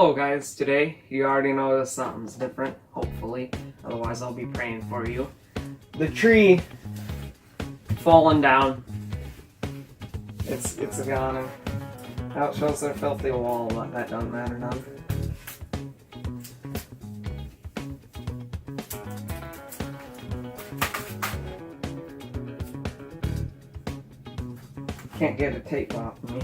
Hello guys, today you already know that something's different, hopefully, otherwise I'll be praying for you. The tree falling down. It's gone. Now it shows their filthy wall, but that doesn't matter none. Can't get a tape off of me.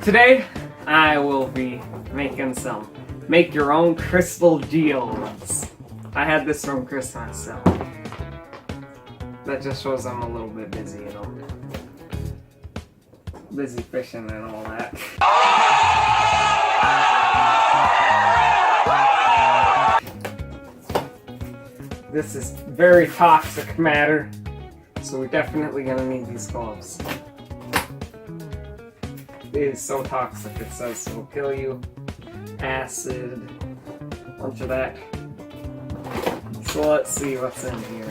Today I will be making some make your own crystal geodes. I had this from Christmas, so that just shows I'm a little bit busy, you know. Busy fishing and all that. This is very toxic matter, so we're definitely gonna need these gloves. It is so toxic, it says it will kill you. Acid, a bunch of that. So let's see what's in here.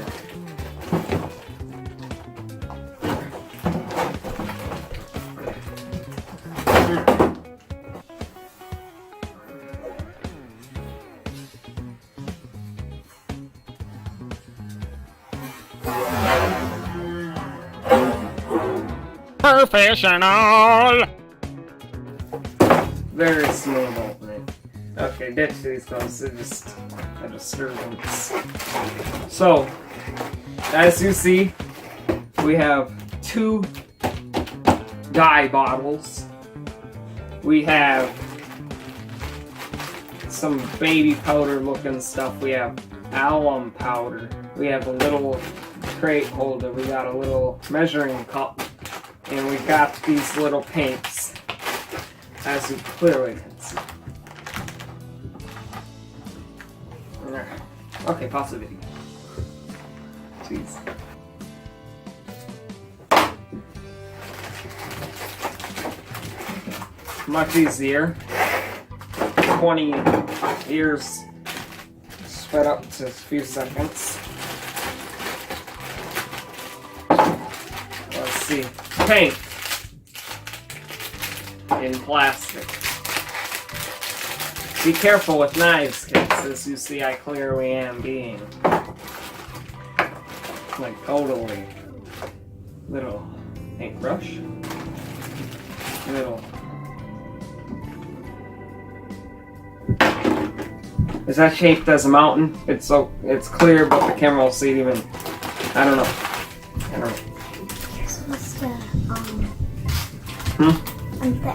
Professional! Very smooth opening. Okay, ditch these gloves. I just stir them. So, as you see, we have 2 dye bottles. We have some baby powder looking stuff. We have alum powder. We have a little crate holder. We got a little measuring cup. And we got these little paints, as you clearly can see. Okay, pause the video. Jeez. Much easier. 20 years sped up to a few seconds. Let's see. Paint in plastic. Be careful with knives, kids. As you see, I clearly am being. Like, totally. Little paintbrush. Little. Is that shaped as a mountain? It's clear, but the camera will see it even. I don't know. You're supposed to,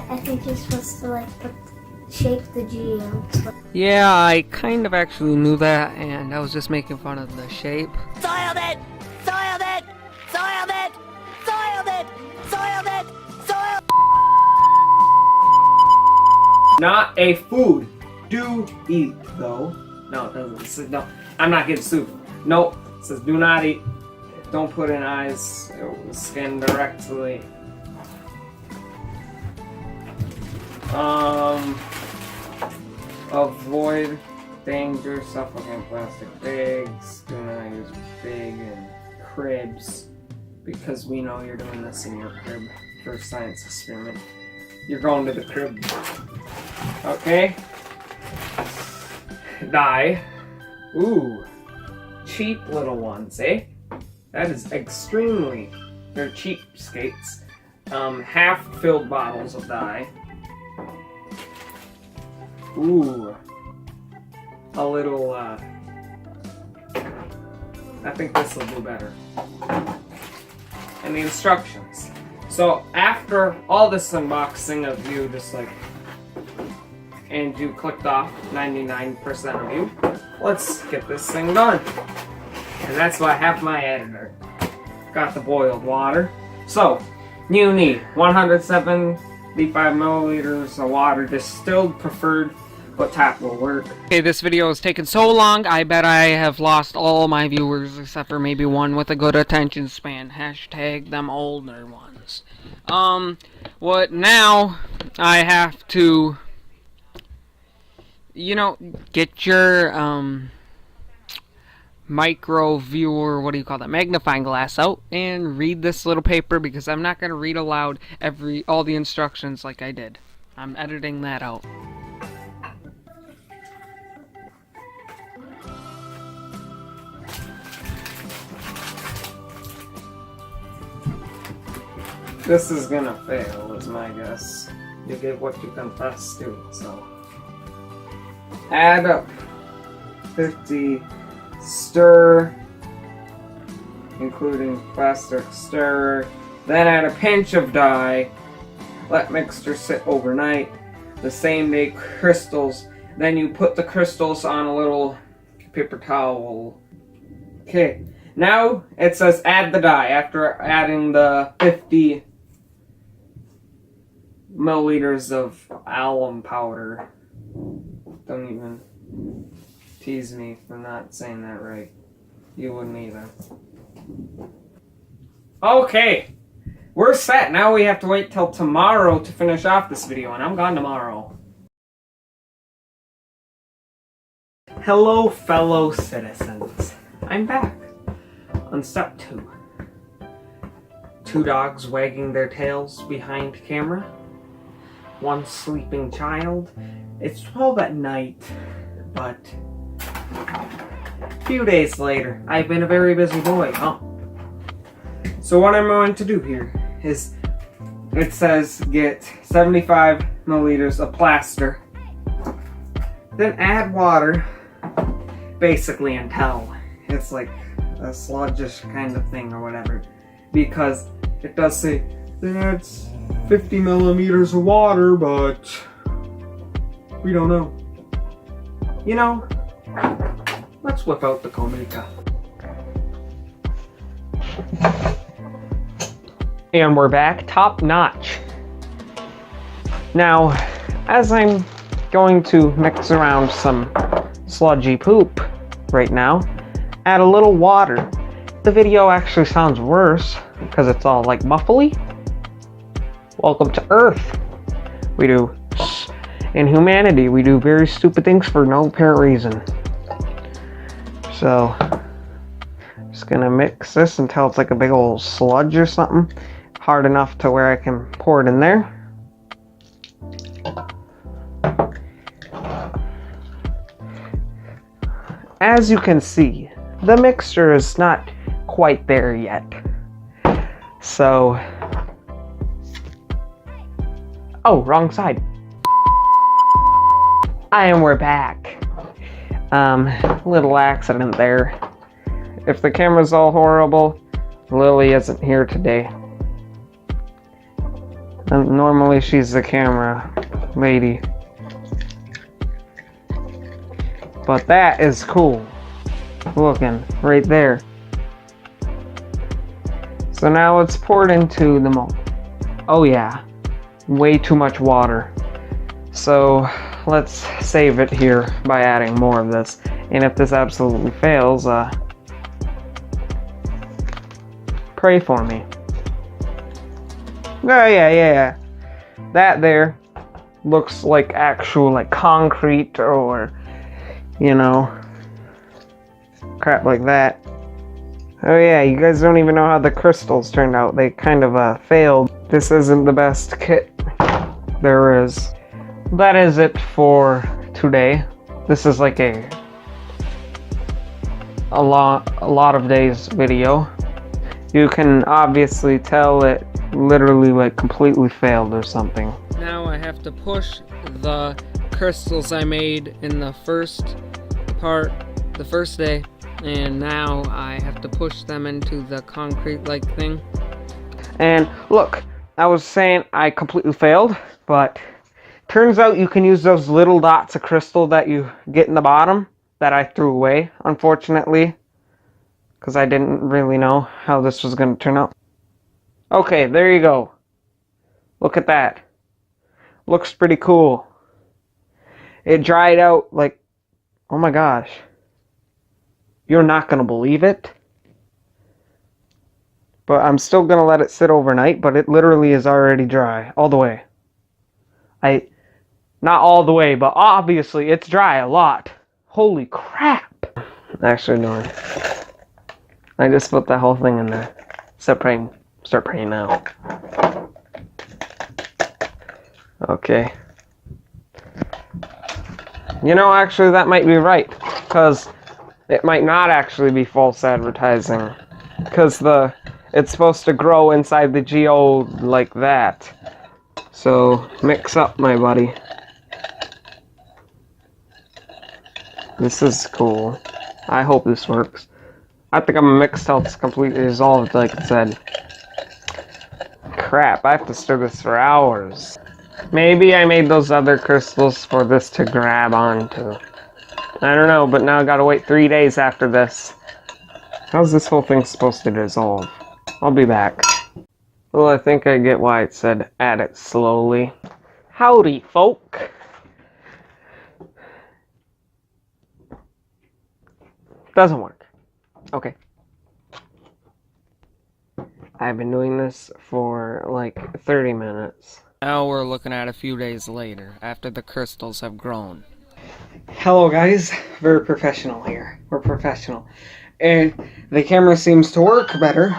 I think you're supposed to, like, shape the geodes. Yeah, I kind of actually knew that, and I was just making fun of the shape. Soiled it! Soiled it! Soiled it! Soiled it! Soiled it! Soiled it! Not a food. Do eat, though. No, it doesn't. It says, no, I'm not getting sued. Nope. It says do not eat. Don't put in eyes, skin directly. Avoid danger, suffocant plastic bags. Do not use big and cribs, because we know you're doing this in your crib for a science experiment. You're going to the crib. Okay? Dye. Ooh. Cheap little ones, eh? That is extremely. They're cheapskates. Half-filled bottles of dye. Ooh. A little, I think this will do better. And the instructions. So, after all this unboxing of you just like, and you clicked off 99% of you, let's get this thing done. And that's why I have my editor. Got the boiled water. So, you need 175 milliliters of water, distilled preferred, but tap will work. Okay, this video has taken so long, I bet I have lost all my viewers, except for maybe one with a good attention span. Hashtag them older ones. What now? I have to, you know, get your, micro viewer, what do you call that, magnifying glass out and read this little paper, because I'm not going to read aloud all the instructions like I did. I'm editing that out. This is gonna fail, is my guess. You get what you confess to, so. Add up 50, stir, including plastic stirrer, then add a pinch of dye, let mixture sit overnight, the same day crystals, then you put the crystals on a little paper towel. Okay, now it says add the dye after adding the 50 milliliters of alum powder. Don't even tease me for not saying that right. You wouldn't either. Okay, we're set. Now we have to wait till tomorrow to finish off this video, and I'm gone tomorrow. Hello, fellow citizens. I'm back on step 2. 2 dogs wagging their tails behind camera. 1 sleeping child. It's 12 at night, but a few days later, I've been a very busy boy, huh? So what I'm going to do here is, it says get 75 milliliters of plaster, then add water, basically until it's like a sludgish kind of thing or whatever, because it does say that's 50 millimeters of water, but we don't know. You know, let's whip out the Komika. And we're back, top notch. Now, as I'm going to mix around some sludgy poop right now, add a little water. The video actually sounds worse because it's all like muffly. Welcome to Earth. In humanity, we do very stupid things for no apparent reason. So, just gonna mix this until it's like a big old sludge or something. Hard enough to where I can pour it in there. As you can see, the mixture is not quite there yet. So, oh, wrong side. And we're back. Little accident there. If the camera's all horrible, Lily isn't here today. Normally she's the camera lady. But that is cool looking right there. So now let's pour it into the mold. Oh yeah, way too much water. So let's save it here by adding more of this. And if this absolutely fails, pray for me. Oh yeah. That there looks like actual like concrete or, you know, crap like that. Oh yeah, you guys don't even know how the crystals turned out. They kind of failed. This isn't the best kit there is. That is it for today. This is like a lot of days video. You can obviously tell it literally like completely failed or something. Now I have to push the crystals I made in the first part, the first day, and now I have to push them into the concrete-like thing. And look, I was saying I completely failed, but turns out you can use those little dots of crystal that you get in the bottom that I threw away, unfortunately, because I didn't really know how this was going to turn out. Okay, there you go. Look at that. Looks pretty cool. It dried out like, oh my gosh. You're not going to believe it. But I'm still going to let it sit overnight, but it literally is already dry, all the way. Not all the way, but obviously it's dry a lot. Holy crap. Actually, no. I just put the whole thing in there. Start praying now. Okay. You know, actually, that might be right. Because it might not actually be false advertising. Because the it's supposed to grow inside the geode like that. So, mix up, my buddy. This is cool. I hope this works. I think I'm gonna mix till it's completely dissolved, like it said. Crap, I have to stir this for hours. Maybe I made those other crystals for this to grab onto. I don't know, but now I gotta wait 3 days after this. How's this whole thing supposed to dissolve? I'll be back. Well, I think I get why it said add it slowly. Howdy, folk. Doesn't work. Okay. I've been doing this for like 30 minutes. Now we're looking at a few days later, after the crystals have grown. Hello guys, very professional here. We're professional. And the camera seems to work better.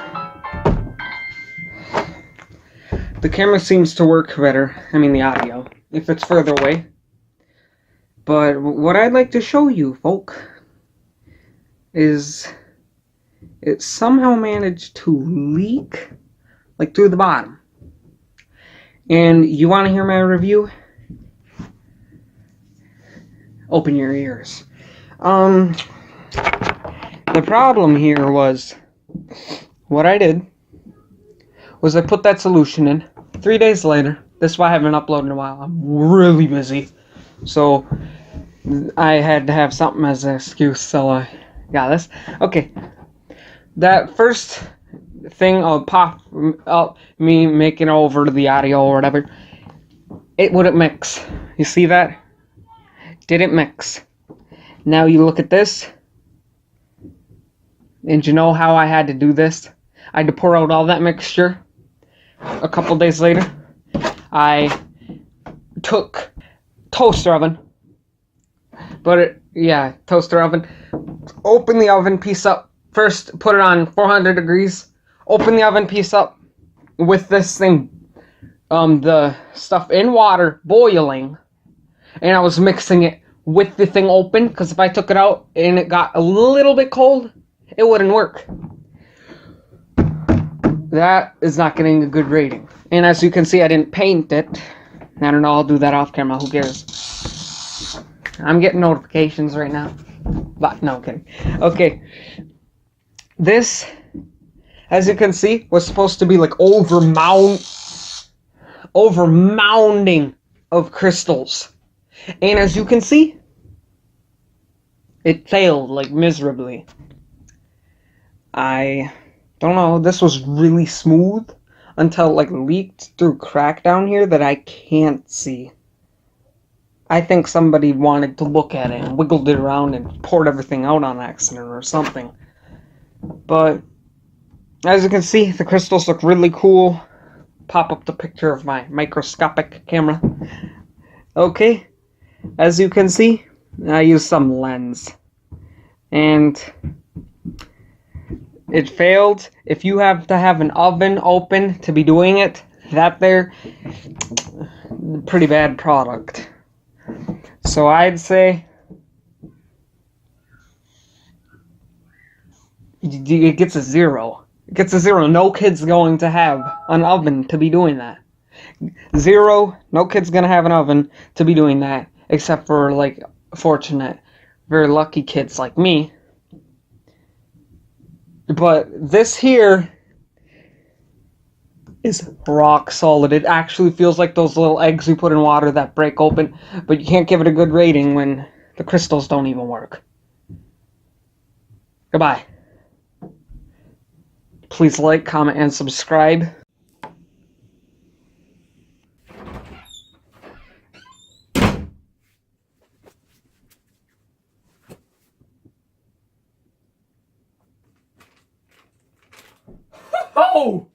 The camera seems to work better. I mean the audio, if it's further away. But what I'd like to show you, folk, is it somehow managed to leak like through the bottom. And you want to hear my review? Open your ears. The problem here was, what I did was I put that solution in. 3 days later, this is why I haven't uploaded in a while. I'm really busy. So, I had to have something as an excuse, so I got this. Okay. That first thing I'll pop up, me making over the audio or whatever, it wouldn't mix. You see that? Didn't mix. Now you look at this, and you know how I had to do this? I had to pour out all that mixture. A couple days later, I took toaster oven, toaster oven, open the oven piece up. First, put it on 400 degrees, open the oven piece up with this thing, the stuff in water, boiling, and I was mixing it with the thing open, because if I took it out and it got a little bit cold, it wouldn't work. That is not getting a good rating. And as you can see, I didn't paint it. I don't know, I'll do that off camera, who cares? I'm getting notifications right now. But, no, I'm kidding. Okay. This, as you can see, was supposed to be like over mounding of crystals. And as you can see, it failed like miserably. I don't know, this was really smooth until it like leaked through a crack down here that I can't see. I think somebody wanted to look at it and wiggled it around and poured everything out on accident or something. But as you can see, the crystals look really cool. Pop up the picture of my microscopic camera. Okay, as you can see, I used some lens. And it failed. If you have to have an oven open to be doing it, that there, pretty bad product. So I'd say it gets a 0. It gets a 0. No kid's going to have an oven to be doing that. 0. No kid's gonna have an oven to be doing that, except for like fortunate, very lucky kids like me. But this here is rock solid. It actually feels like those little eggs you put in water that break open, but you can't give it a good rating when the crystals don't even work. Goodbye. Please like, comment, and subscribe. Oh!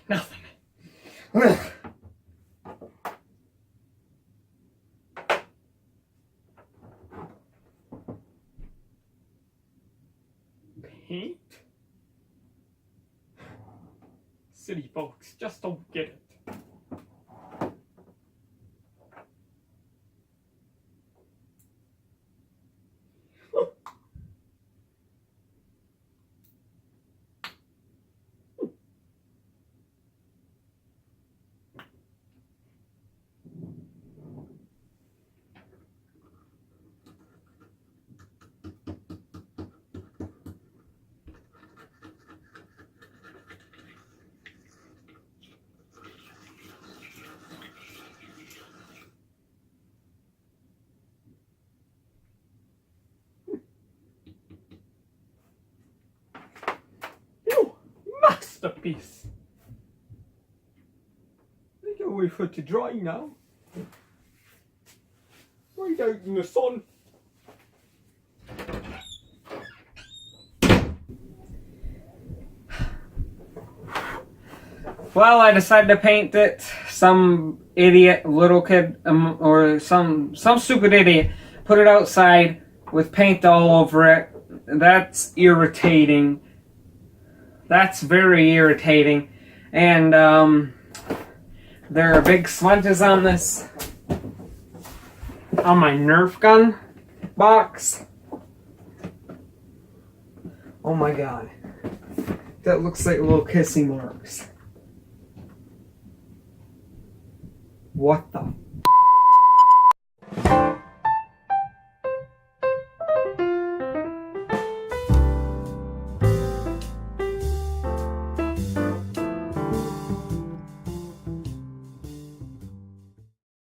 Nothing. Paint? City folks just don't get it. masterpiece. I gotta wait for it to dry now. Right out in the sun. Well, I decided to paint it. Some idiot little kid, or some stupid idiot, put it outside with paint all over it. That's irritating. That's very irritating. And there are big smudges on this, on my Nerf gun box. Oh my god. That looks like little kissy marks. What the